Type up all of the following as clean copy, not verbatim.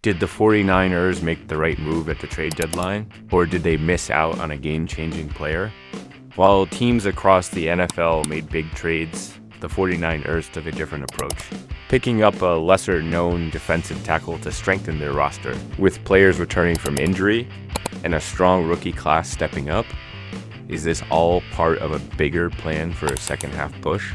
Did the 49ers make the right move at the trade deadline, or did they miss out on a game-changing player? While teams across the NFL made big trades, the 49ers took a different approach, picking up a lesser-known defensive tackle to strengthen their roster. With players returning from injury and a strong rookie class stepping up, is this all part of a bigger plan for a second-half push?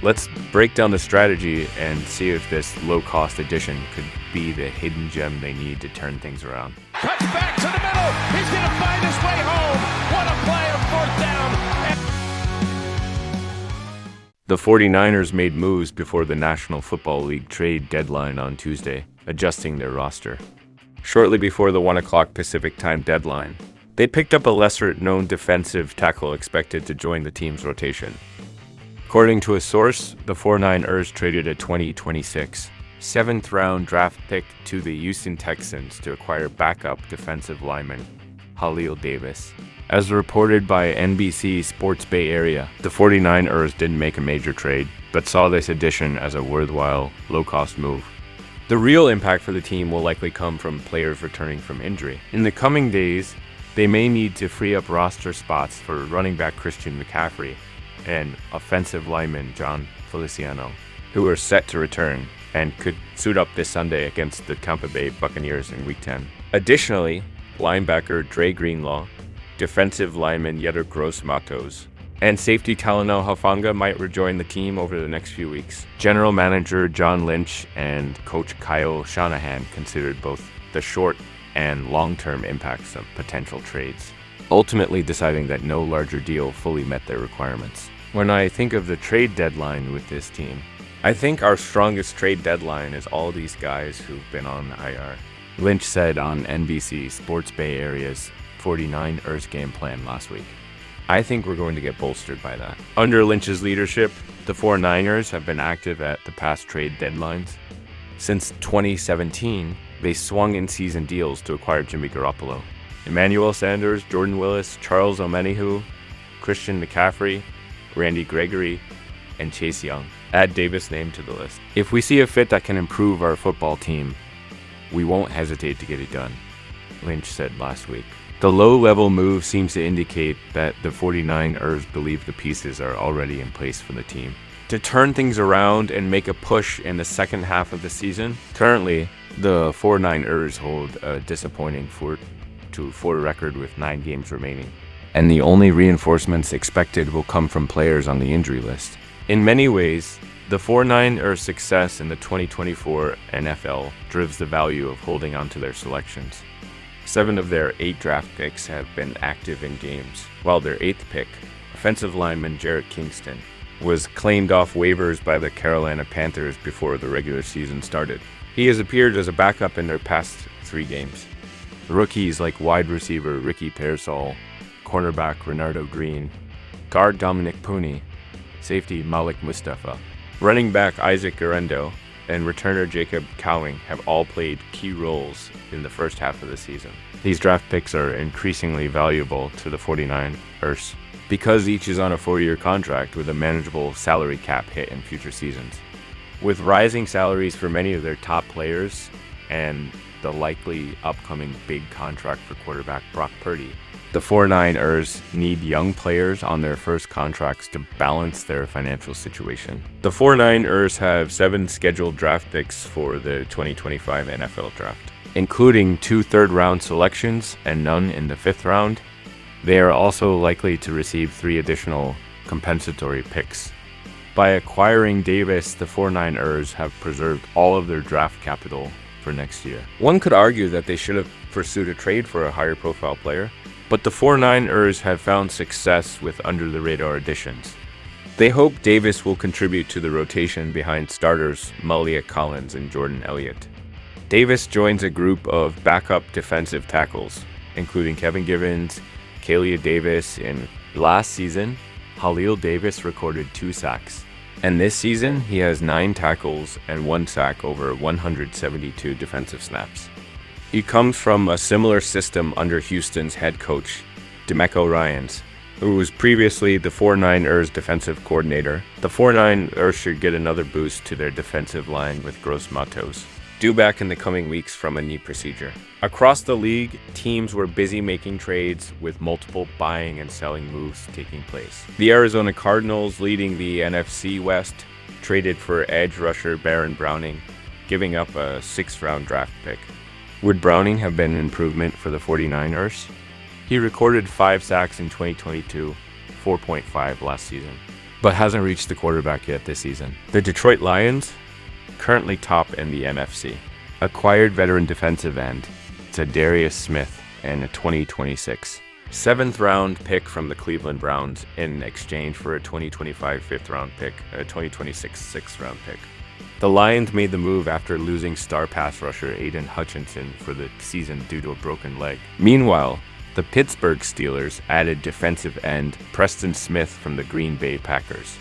Let's break down the strategy and see if this low-cost addition could be the hidden gem they need to turn things around. Cuts back to the middle. He's going to find his way home. What a play on fourth down. The 49ers made moves before the National Football League trade deadline on Tuesday, adjusting their roster. Shortly before the 1 o'clock Pacific time deadline, they picked up a lesser-known defensive tackle expected to join the team's rotation. According to a source, the 49ers traded a 2026 7th-round draft pick to the Houston Texans to acquire backup defensive lineman Khalil Davis. As reported by NBC Sports Bay Area, the 49ers didn't make a major trade, but saw this addition as a worthwhile, low-cost move. The real impact for the team will likely come from players returning from injury. In the coming days, they may need to free up roster spots for running back Christian McCaffrey and offensive lineman John Feliciano, who are set to return and could suit up this Sunday against the Tampa Bay Buccaneers in Week 10. Additionally, linebacker Dre Greenlaw, defensive lineman Yetur Gross-Matos, and safety Talanoa Hufanga might rejoin the team over the next few weeks. General Manager John Lynch and Coach Kyle Shanahan considered both the short and long-term impacts of potential trades, ultimately deciding that no larger deal fully met their requirements. When I think of the trade deadline with this team, I think our strongest trade deadline is all these guys who've been on IR. Lynch said on NBC Sports Bay Area's 49ers game plan last week. I think we're going to get bolstered by that. Under Lynch's leadership, the 49ers have been active at the past trade deadlines. Since 2017, they swung in-season deals to acquire Jimmy Garoppolo, Emmanuel Sanders, Jordan Willis, Charles Omenihu, Christian McCaffrey, Randy Gregory, and Chase Young. Add Davis' name to the list. If we see a fit that can improve our football team, we won't hesitate to get it done, Lynch said last week. The low-level move seems to indicate that the 49ers believe the pieces are already in place for the team. To turn things around and make a push in the second half of the season, currently, the 49ers hold a disappointing 4-4 record with 9 games remaining, and the only reinforcements expected will come from players on the injury list. In many ways, the 49ers' success in the 2024 NFL drives the value of holding on to their selections. 7 of their 8 draft picks have been active in games, while their 8th pick, offensive lineman Jarrett Kingston, was claimed off waivers by the Carolina Panthers before the regular season started. He has appeared as a backup in their past 3 games. Rookies like wide receiver Ricky Pearsall, cornerback Renardo Green, guard Dominic Pooney, safety Malik Mustafa, running back Isaac Guerrero, and returner Jacob Cowing have all played key roles in the first half of the season. These draft picks are increasingly valuable to the 49ers because each is on a 4-year contract with a manageable salary cap hit in future seasons. With rising salaries for many of their top players and the likely upcoming big contract for quarterback Brock Purdy, the 49ers need young players on their first contracts to balance their financial situation. The 49ers have 7 scheduled draft picks for the 2025 NFL Draft, including 2 third-round selections and none in the 5th round. They are also likely to receive 3 additional compensatory picks. By acquiring Davis, the 49ers have preserved all of their draft capital for next year. One could argue that they should have pursued a trade for a higher-profile player, but the 49ers have found success with under-the-radar additions. They hope Davis will contribute to the rotation behind starters Malia Collins and Jordan Elliott. Davis joins a group of backup defensive tackles, including Kevin Givens, Kalia Davis, and last season, Khalil Davis recorded 2 sacks. And this season, he has 9 tackles and 1 sack over 172 defensive snaps. He comes from a similar system under Houston's head coach, DeMeco Ryans, who was previously the 49ers defensive coordinator. The 49ers should get another boost to their defensive line with Gross-Matos. due back in the coming weeks from a knee procedure. Across the league, teams were busy making trades with multiple buying and selling moves taking place. The Arizona Cardinals, leading the NFC West, traded for edge rusher Baron Browning, giving up a 6th-round draft pick. Would Browning have been an improvement for the 49ers? He recorded 5 sacks in 2022, 4.5 last season, but hasn't reached the quarterback yet this season. The Detroit Lions, currently top in the NFC, acquired veteran defensive end Zadarius Smith in a 2026 7th-round pick from the Cleveland Browns in exchange for a 2025 5th-round pick, a 2026 6th-round pick. The Lions made the move after losing star pass rusher Aiden Hutchinson for the season due to a broken leg. Meanwhile, the Pittsburgh Steelers added defensive end Preston Smith from the Green Bay Packers.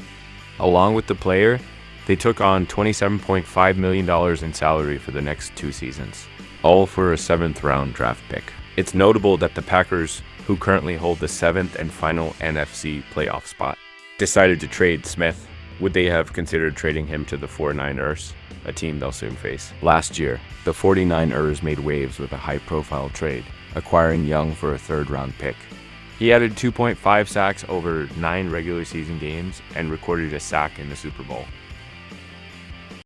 Along with the player, they took on $27.5 million in salary for the next 2 seasons, all for a 7th-round draft pick. It's notable that the Packers, who currently hold the 7th and final NFC playoff spot, decided to trade Smith. Would they have considered trading him to the 49ers, a team they'll soon face? Last year, the 49ers made waves with a high-profile trade, acquiring Young for a 3rd-round pick. He added 2.5 sacks over 9 regular season games and recorded a sack in the Super Bowl.